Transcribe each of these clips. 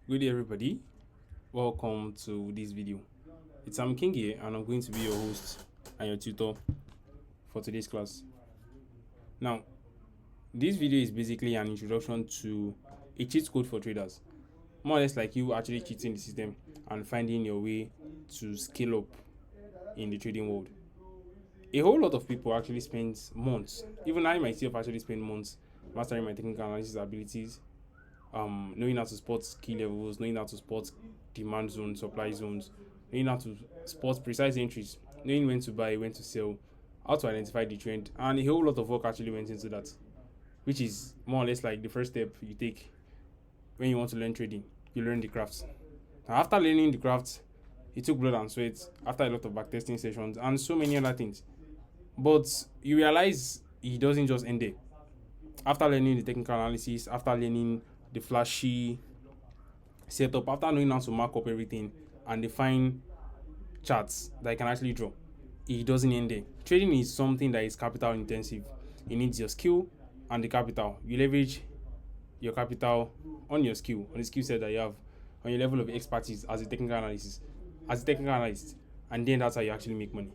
Good day, everybody. Welcome to this video. It's Sam King here, and I'm going to be your host and your tutor for today's class. Now, this video is basically an introduction to a cheat code for traders, more or less like you actually cheating the system and finding your way to scale up in the trading world. A whole lot of people actually spend months, even I myself actually spend months mastering my technical analysis abilities, knowing how to spot key levels, knowing how to spot demand zones, supply zones, knowing how to spot precise entries, knowing when to buy, when to sell, how to identify the trend, and a whole lot of work actually went into that, which is more or less like the first step you take when you want to learn trading. You learn the crafts. Now, after learning the crafts, it took blood and sweat after a lot of backtesting sessions and so many other things. But you realize it doesn't just end there. After learning the technical analysis, after learning the flashy setup, after knowing how to mark up everything and define charts that you can actually draw, it doesn't end there. Trading is something that is capital intensive. It needs your skill and the capital. You leverage your capital on your skill, on the skill set that you have, on your level of expertise as a technical analyst, and then that's how you actually make money.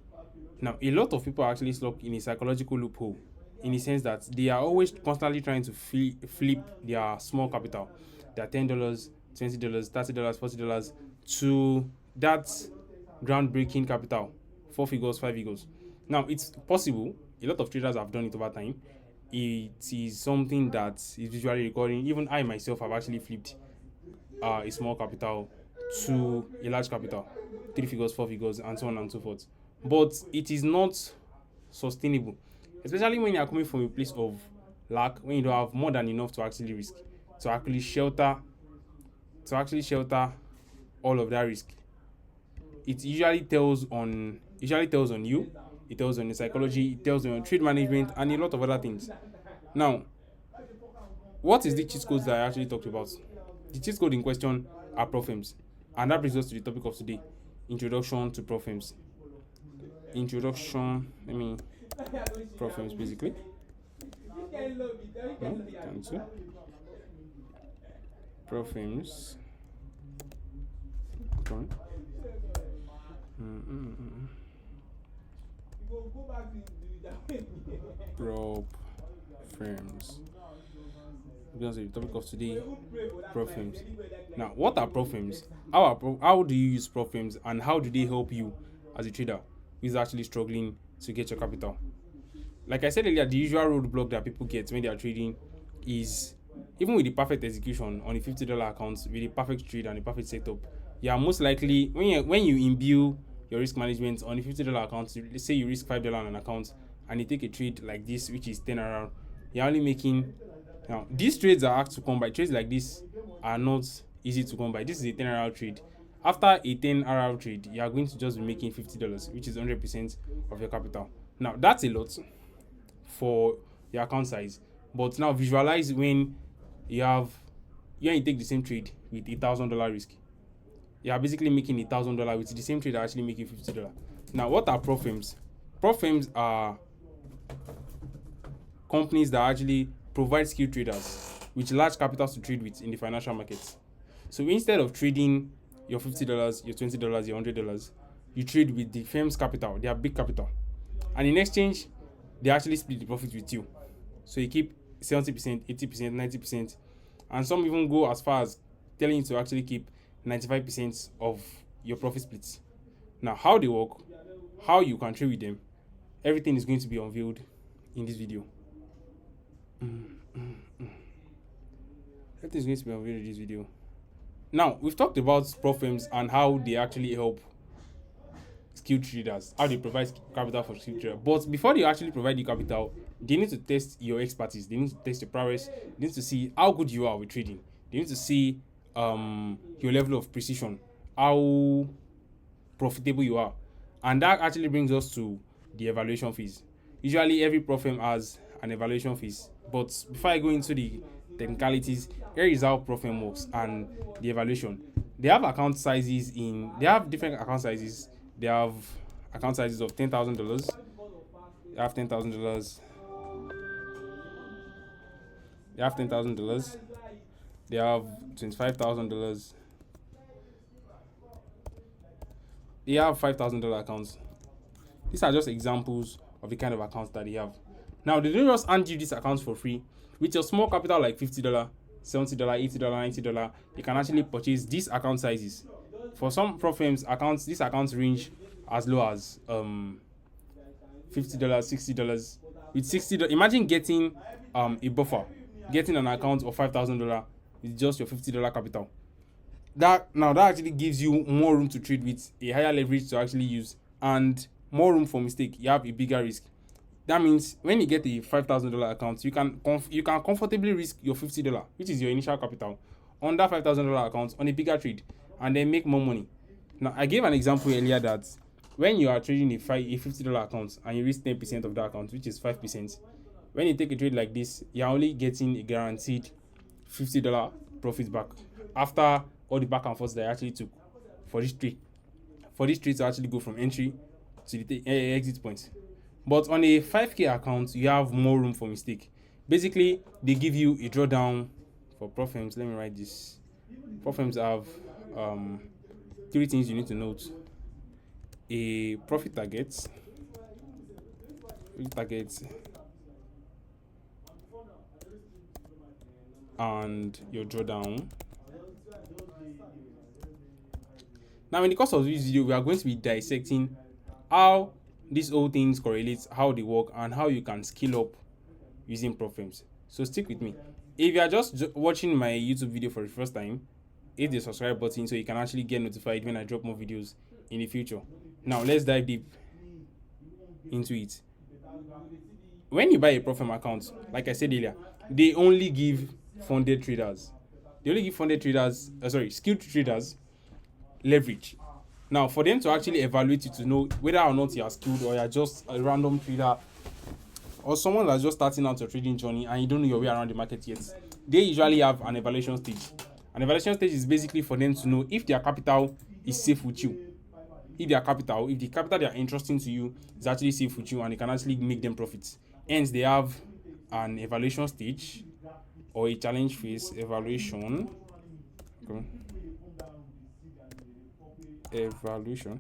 Now, a lot of people are actually stuck in a psychological loophole in the sense that they are always constantly trying to flip their small capital, their $10, $20, $30, $40 to that groundbreaking capital, 4 figures, 5 figures. Now, it's possible. A lot of traders have done it over time. It is something that is visually recording. Even I myself have actually flipped a small capital to a large capital, 3 figures, 4 figures, and so on and so forth. But it is not sustainable, especially when you are coming from a place of lack, when you don't have more than enough to actually risk, to actually shelter, all of that risk. It usually tells on you, it tells on your psychology, it tells on your trade management, and a lot of other things. Now, what is the cheat codes that I actually talked about? The cheat code in question are profirms, and that brings us to the topic of today: introduction to profirms. Profirms basically. No, cancel. Profirms. Okay. Prop firms. Because the topic of today, prop firms. Now, what are prop firms? How do you use prop firms, and how do they help you as a trader who is actually struggling to get your capital? Like I said earlier, the usual roadblock that people get when they are trading is, even with the perfect execution on a $50 account, with a perfect trade and a perfect setup, you are most likely, when you imbue your risk management on a $50 account, let's say you risk $5 on an account and you take a trade like this, which is 10 around, you're only making. Now, these trades are hard to come by. Trades like this are not easy to come by. This is a 10 RR trade. After a 10 RR trade, you are going to just be making $50, which is 100% of your capital. Now, that's a lot for your account size. But now visualize when you take the same trade with $1,000 risk. You are basically making $1,000 with the same trade actually making $50. Now, what are prop firms? Prop firms are companies that actually provide skilled traders with large capitals to trade with in the financial markets. So instead of trading your $50, your $20, your $100, you trade with the firm's capital, their big capital. And in exchange, they actually split the profit with you. So you keep 70%, 80%, 90%, and some even go as far as telling you to actually keep 95% of your profit splits. Now, how they work, how you can trade with them, everything is going to be unveiled in this video. Everything is going to be unveiled in this video. Now, we've talked about prop firms and how they actually help skilled traders, how they provide capital for skilled traders. But before they actually provide the capital, they need to test your expertise. They need to test your prowess. They need to see how good you are with trading. They need to see your level of precision, how profitable you are. And that actually brings us to the evaluation fees. Usually, every prop firm has an evaluation fees. But before I go into the technicalities, here is how prop firm works and the evaluation. They have different account sizes. They have account sizes of $10,000. They have $10,000. They have $10,000. They have $25,000. They have $5,000 accounts. These are just examples of the kind of accounts that they have. Now, they don't just hand you these accounts for free. With your small capital like $50, $70, $80, $90, you can actually purchase these account sizes. For some prop firms, these accounts range as low as $50, $60. With $60, imagine getting a buffer, getting an account of $5,000 with just your $50 capital. That actually gives you more room to trade with, a higher leverage to actually use, and more room for mistake. You have a bigger risk. That means when you get a $5,000 account, you can comfortably risk your $50, which is your initial capital, on that $5,000 account on a bigger trade, and then make more money. Now, I gave an example earlier that when you are trading a $50 account and you risk 10% of that account, which is 5%, when you take a trade like this, you're only getting a guaranteed $50 profit back after all the back and forth that I actually took for this trade. For this trade to actually go from entry to the exit point. But on a 5K account, you have more room for mistake. Basically, they give you a drawdown for prop firms. Let me write this. Prop firms have 3 things you need to note: a profit target, and your drawdown. Now, in the course of this video, we are going to be dissecting how these whole things correlate, how they work, and how you can scale up using prop firms. So stick with me. If you are just watching my YouTube video for the first time, hit the subscribe button so you can actually get notified when I drop more videos in the future. Now, let's dive deep into it. When you buy a prop firm account, like I said earlier, they only give funded traders. Skilled traders leverage. Now, for them to actually evaluate you to know whether or not you are skilled, or you are just a random trader, or someone that's just starting out your trading journey and you don't know your way around the market yet, they usually have an evaluation stage. An evaluation stage is basically for them to know if their capital is safe with you. If the capital they are entrusting to you is actually safe with you and it can actually make them profits. Hence, they have an evaluation stage or a challenge phase evaluation. Okay. Evaluation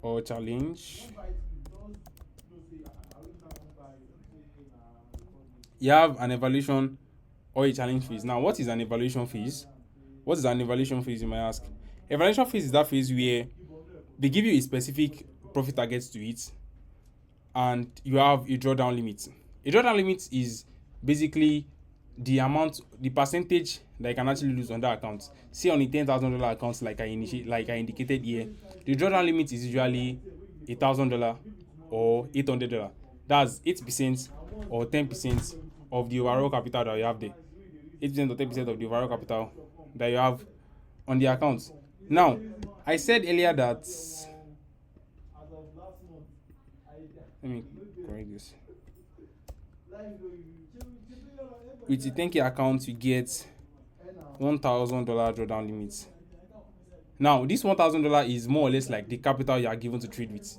or challenge. You have an evaluation or a challenge phase. Now, what is an evaluation phase? What is an evaluation phase, you might ask? Evaluation phase is that phase where they give you a specific profit target to hit, and you have a drawdown limit. A drawdown limit is basically the percentage that you can actually lose on that account. Say on a $10,000 account, like I indicated here, the drawdown limit is usually $1,000 or $800. That's 8% or 10% of the overall capital that you have there. 8% or 10% of the overall capital that you have on the account. Now, I said earlier that, let me correct this. With the 10K account, you get $1,000 drawdown limit. Now, this $1,000 is more or less like the capital you are given to trade with.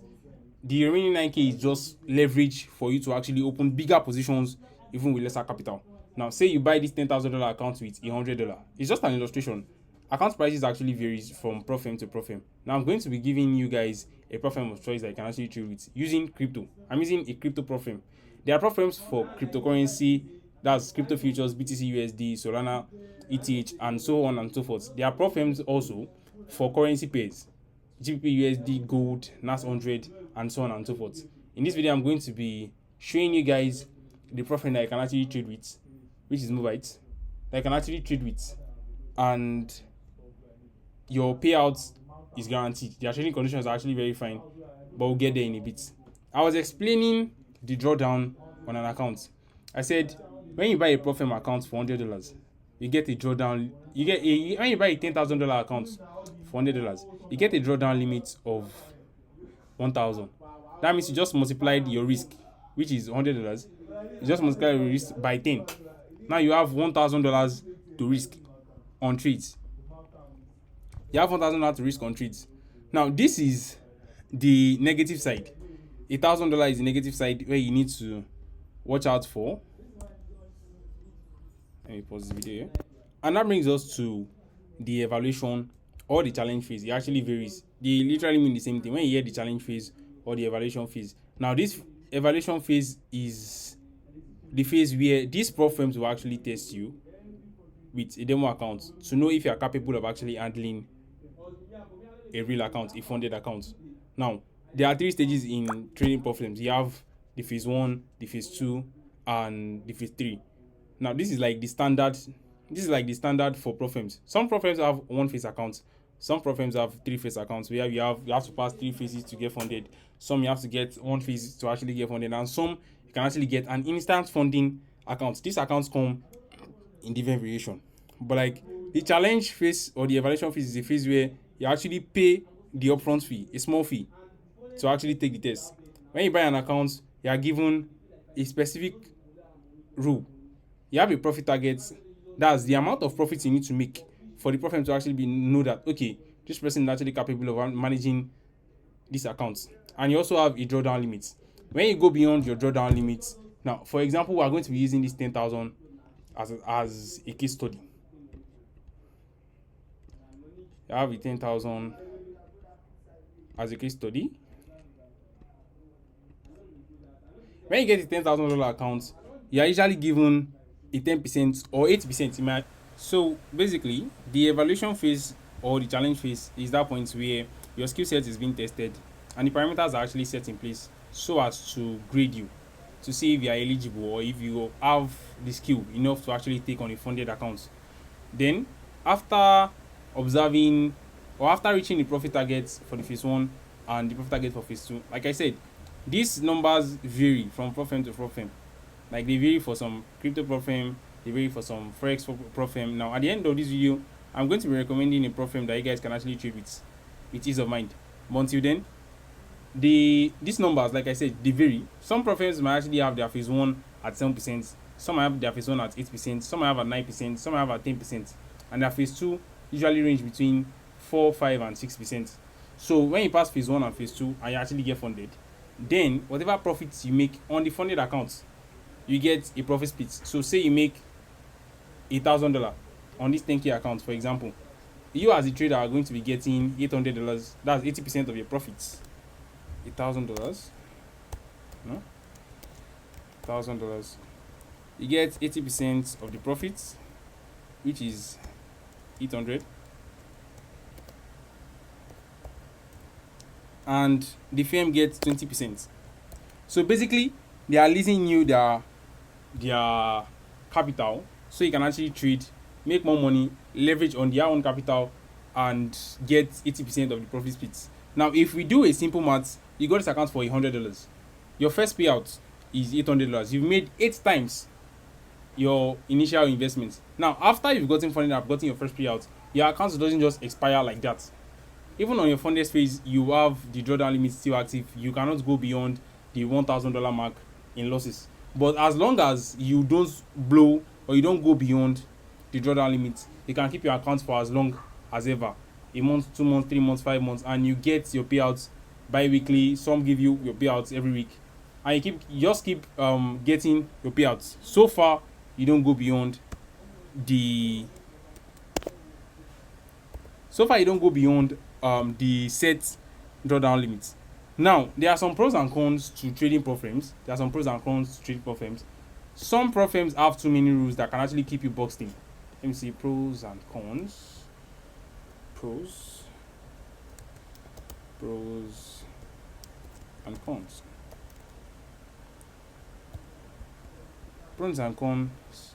The remaining 9K is just leverage for you to actually open bigger positions even with lesser capital. Now, say you buy this $10,000 account with $100. It's just an illustration. Account prices actually varies from prop firm to prop firm. Now, I'm going to be giving you guys a prop firm of choice that you can actually trade with using crypto. I'm using a crypto prop firm. There are prop firms for cryptocurrency, that's crypto futures, BTC USD, Solana, ETH, and so on and so forth. There are prop firms also for currency pairs, GBP USD, gold, NAS 100, and so on and so forth. In this video, I'm going to be showing you guys the prop firm that I can actually trade with, which is Mubite, that I can actually trade with, and your payouts is guaranteed. Their trading conditions are actually very fine, but we'll get there in a bit. I was explaining the drawdown on an account. I said when you buy a prop firm account for $100, you get a drawdown. When you buy a $10,000 account for $100, you get a drawdown limit of $1,000. That means you just multiplied your risk, which is $100. You just multiply your risk by 10. Now you have $1,000 to risk on trades. You have $1,000 to risk on trades. Now, this is the negative side. $1,000 is the negative side where you need to watch out for. Let me pause this video here. And that brings us to the evaluation or the challenge phase. It actually varies. They literally mean the same thing when you hear the challenge phase or the evaluation phase. Now, this evaluation phase is the phase where these prop firms will actually test you with a demo account to know if you are capable of actually handling a real account, a funded account. Now, there are 3 stages in trading prop firms. You have the phase 1, the phase 2, and the phase 3. Now, this is like the standard. This is like the standard for prop firms. Some prop firms have one phase accounts. Some prop firms have 3 phase accounts where you have to pass 3 phases to get funded. Some you have to get 1 phase to actually get funded, and some you can actually get an instant funding account. These accounts come in different variation. But like the challenge phase or the evaluation phase is a phase where you actually pay the upfront fee, a small fee, to actually take the test. When you buy an account, you are given a specific rule. You have a profit target. That's the amount of profit you need to make for the profit to actually know that, okay, this person is actually capable of managing this account. And you also have a drawdown limit. When you go beyond your drawdown limit, now, for example, we are going to be using this 10,000 as a case study. You have the 10,000 as a case study. When you get a $10,000 account, you are usually given a 10% or 8%. So basically, the evaluation phase or the challenge phase is that point where your skill set is being tested and the parameters are actually set in place so as to grade you to see if you are eligible or if you have the skill enough to actually take on a funded account. Then, after observing or after reaching the profit targets for the phase 1 and the profit target for phase 2, like I said, these numbers vary from prop firm to prop firm. Like they vary for some crypto prop firm, they vary for some forex prop firm. Now, at the end of this video, I'm going to be recommending a prop firm that you guys can actually trade with ease of mind. But until then, these numbers, like I said, they vary. Some prop firms might actually have their phase 1 at 7%, some might have their phase 1 at 8%, some might have at 9%, some might have at 10%, and their phase 2 usually range between 4, 5, and 6%. So when you pass phase 1 and phase 2 and you actually get funded, then whatever profits you make on the funded account, you get a profit split. So say you make $1,000 on this 10K account, for example, you as a trader are going to be getting $800. That's 80% of your profits. $1,000, no, $1,000. You get 80% of the profits, which is 800, and the firm gets 20%. So basically, they are leasing you their capital so you can actually trade, make more money, leverage on their own capital, and get 80% of the profit splits. Now, if we do a simple math, you got this account for $100. Your first payout is $800. You've made 8 times your initial investment. Now, after you've gotten funded up, gotten your first payout, your account doesn't just expire like that. Even on your funded phase, you have the drawdown limit still active. You cannot go beyond the $1,000 mark in losses. But as long as you don't blow or you don't go beyond the drawdown limit, you can keep your account for as long as ever. A month, 2 months, 3 months, 5 months, and you get your payouts bi-weekly. Some give you your payouts every week, and you just keep getting your payouts. So far, you don't go beyond the set drawdown limit. Now, there are some pros and cons to trading prop firms. Some prop firms have too many rules that can actually keep you boxed in. Let me see pros and cons. Pros and cons. Pros and cons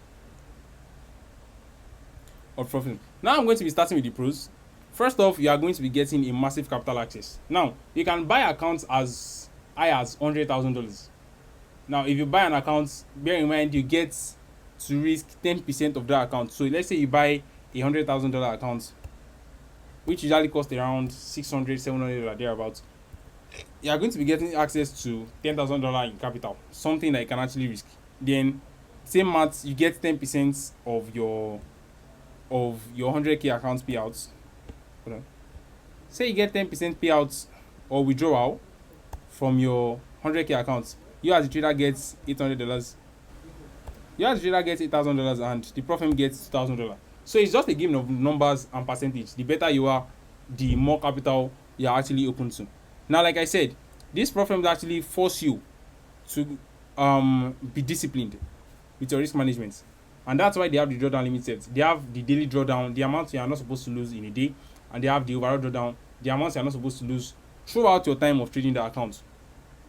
of prop firms. Now I'm going to be starting with the pros. First off, you are going to be getting a massive capital access. Now, you can buy accounts as high as $100,000. Now, if you buy an account, bear in mind you get to risk 10% of that account. So let's say you buy a $100,000 account, which usually costs around $600, $700 thereabouts. You are going to be getting access to $10,000 in capital, something that you can actually risk. Then, same maths, you get 10% of your 100K account payouts. Hold on. Say you get 10% payouts or withdrawal from your 100K account. You as a trader gets $800. You as trader gets $8,000 and the prop firm gets $2,000. So it's just a game of numbers and percentage. The better you are, the more capital you are actually open to. Now, like I said, these prop firms actually force you to be disciplined with your risk management. And that's why they have the drawdown limit set. They have the daily drawdown, the amount you are not supposed to lose in a day, and they have the overall drawdown, the amount you are not supposed to lose throughout your time of trading the account.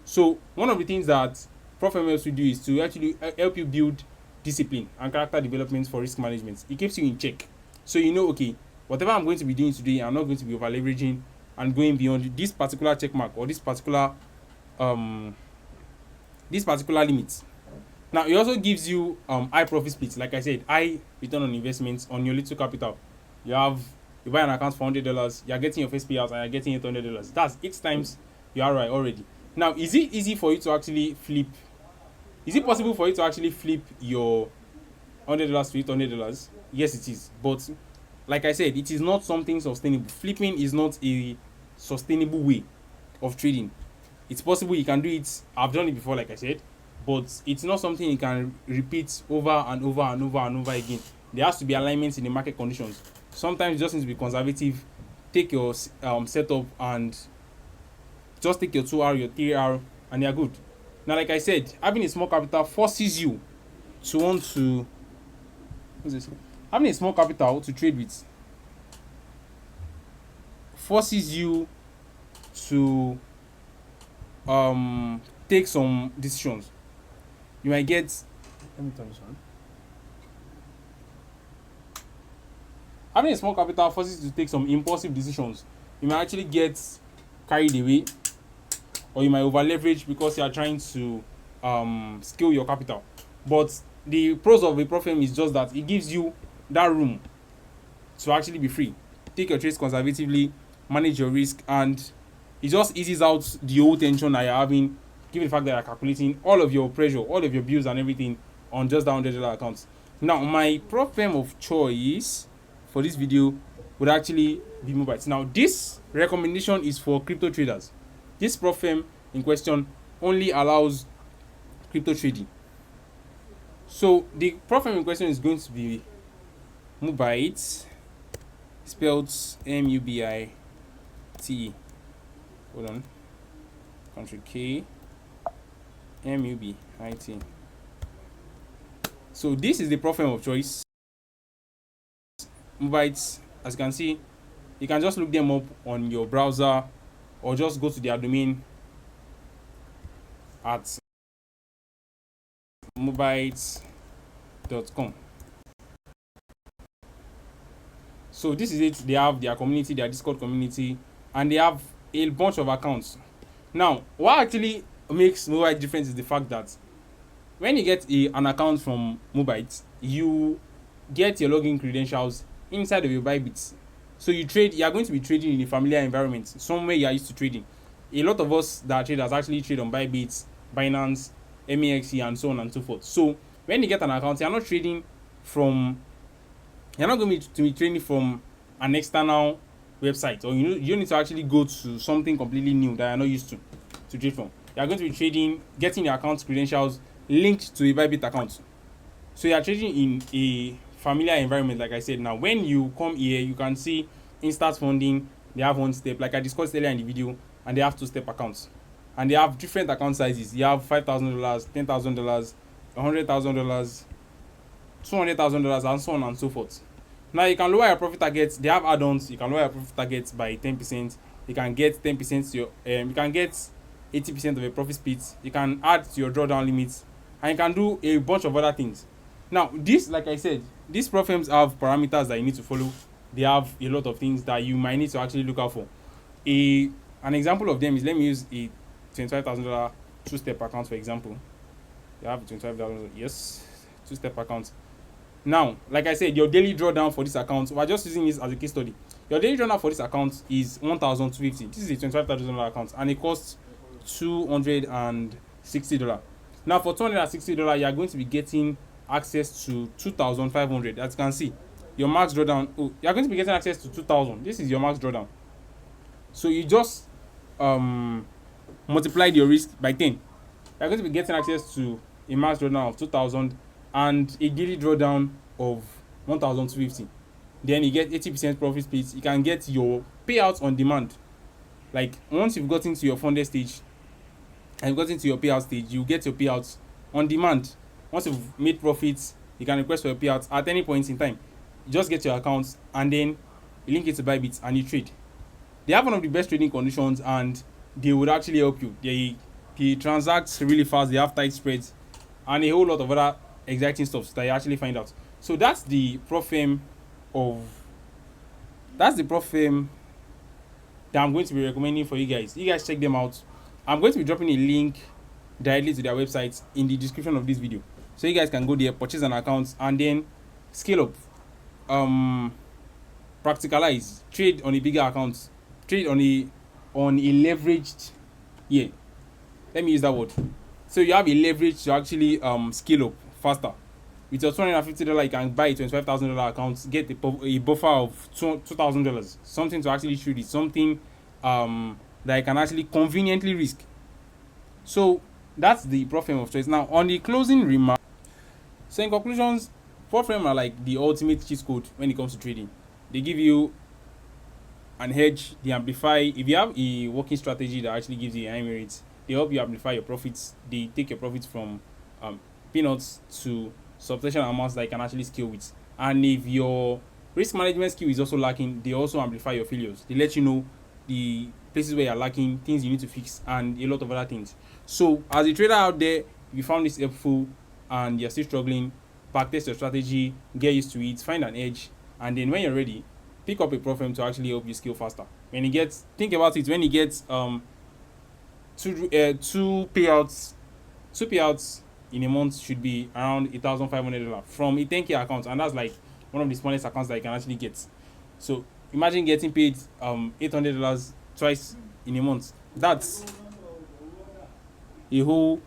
So one of the things that Prof helps you do is to actually help you build discipline and character development for risk management. It keeps you in check. So you know, okay, whatever I'm going to be doing today, I'm not going to be over leveraging and going beyond this particular check mark or this particular limit. Now it also gives you high profit splits. Like I said, high return on investments on your little capital. You buy an account for $100, you're getting your first payout and you're getting $800. That's 8 times your ROI already. Now, is it easy for you to actually flip? Is it possible for you to actually flip your $100 to $800? Yes, it is. But like I said, it is not something sustainable. Flipping is not a sustainable way of trading. It's possible you can do it. I've done it before, like I said, but it's not something you can repeat over and over and over and over again. There has to be alignments in the market conditions. Sometimes you just need to be conservative. Take your setup and just take your 2R, your 3R, and you're good. Now, like I said, having a small capital forces you to want to. What's this? Having a small capital to trade with forces you to take some decisions. You might get. Let me turn this on. Having a small capital forces you to take some impulsive decisions. You might actually get carried away, or you might over leverage because you are trying to scale your capital. But the pros of a prop firm is just that it gives you that room to actually be free. Take your trades conservatively, manage your risk, and it just eases out the whole tension that you're having, given the fact that you're calculating all of your pressure, all of your bills and everything on just that $100 account. Now, my prop firm of choice for this video would actually be Mubite. Now, this recommendation is for crypto traders. This prop firm in question only allows crypto trading. So the prop firm in question is going to be Mubite, spelled Mubite. Hold on. Control K. Mubite. So this is the prop firm of choice. Mubite, as you can see, you can just look them up on your browser or just go to their domain at mubite.com. So this is it. They have their community, their Discord community, and they have a bunch of accounts. Now, what actually makes Mubite different is the fact that when you get an account from Mubite, you get your login credentials inside of your Bybit. So you are going to be trading in a familiar environment, somewhere you are used to trading. A lot of us that are traders actually trade on Bybit, Binance, MEXC, and so on and so forth. So when you get an account, you're not going to be trading from an external website, or you don't need to actually go to something completely new that you're not used to trade from. You're going to be getting your account credentials linked to a Bybit account. So you're trading in a familiar environment, like I said. Now, when you come here, you can see Instant Funding. They have one step, like I discussed earlier in the video, and they have 2-step accounts. And they have different account sizes. You have $5,000, $10,000, $100,000, $200,000, and so on and so forth. Now, you can lower your profit targets. They have add-ons. You can lower your profit targets by 10%. You can get 10% to your you can get 80% of your profit split. You can add to your drawdown limits, and you can do a bunch of other things. Now, this, like I said, these prop firms have parameters that you need to follow. They have a lot of things that you might need to actually look out for. An example of them is, let me use a $25,000 2-step account, for example. You have $25,000, yes, 2-step account. Now, like I said, your daily drawdown for this account, we're just using this as a case study. Your daily drawdown for this account is $1,250. This is a $25,000 account, and it costs $260. Now, for $260, you are going to be getting access to 2,500. As you can see, your max drawdown. Oh, you are going to be getting access to 2,000. This is your max drawdown. So you just multiplied your risk by 10. You are going to be getting access to a max drawdown of 2,000, and a daily drawdown of 1,250. Then you get 80% profit split. You can get your payouts on demand. Like once you've gotten to your funded stage and you've gotten to your payout stage, you get your payouts on demand. Once you've made profits, you can request for your payouts at any point in time. You just get your accounts and then you link it to Bybit and you trade. They have one of the best trading conditions and they would actually help you. They transact really fast, they have tight spreads, and a whole lot of other exciting stuff that you actually find out. So that's the prop firm that I'm going to be recommending for you guys. You guys check them out. I'm going to be dropping a link directly to their website in the description of this video, so you guys can go there, purchase an account, and then scale up, practicalize, trade on a bigger account, trade on a leveraged, yeah, let me use that word. So you have a leverage to actually scale up faster. With your $250, you can buy a $25,000 account, get a buffer of $2,000, something to actually trade it, something that you can actually conveniently risk. So that's the prop firm of choice. Now on the closing remark, so in conclusions, prop firm are like the ultimate cheat code when it comes to trading. They give you an hedge, they amplify. If you have a working strategy that actually gives you high rates, they help you amplify your profits. They take your profits from peanuts to substantial amounts that you can actually scale with. And if your risk management skill is also lacking, they also amplify your failures. They let you know the places where you're lacking, things you need to fix, and a lot of other things. So as a trader out there, if you found this helpful and you're still struggling, backtest your strategy, get used to it, find an edge, and then when you're ready, pick up a prop firm to actually help you scale faster. When you get, think about it, when you get two payouts in a month should be around $1,500 from a 10K account, and that's like one of the smallest accounts that you can actually get. So imagine getting paid $800 twice in a month. That's a whole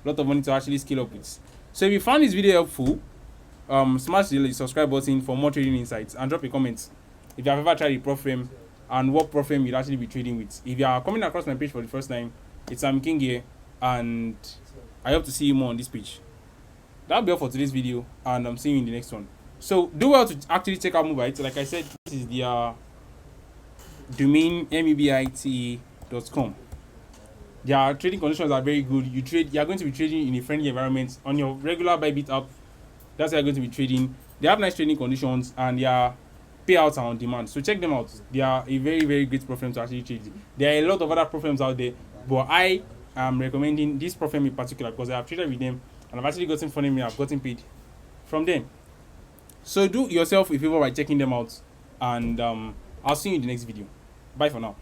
lot of money to actually scale up with. So if you found this video helpful, smash the subscribe button for more trading insights and drop a comment if you have ever tried a prop firm and what prop firm you'd actually be trading with. If you are coming across my page for the first time, it's King here, and I hope to see you more on this page. That'll be all for today's video, and I'm seeing you in the next one. So do well to actually check out Mubite. Like I said, this is their domain, mubite.com. Their trading conditions are very good. You are going to be trading in a friendly environment on your regular Bybit app. That's how you're going to be trading. They have nice trading conditions and their payouts are on demand. So check them out. They are a very, very great prop firm to actually trade. There are a lot of other prop firms out there, but I am recommending this prop firm in particular because I have traded with them and I've actually gotten funding. I've gotten paid from them. So do yourself a favor by checking them out, and I'll see you in the next video. Bye for now.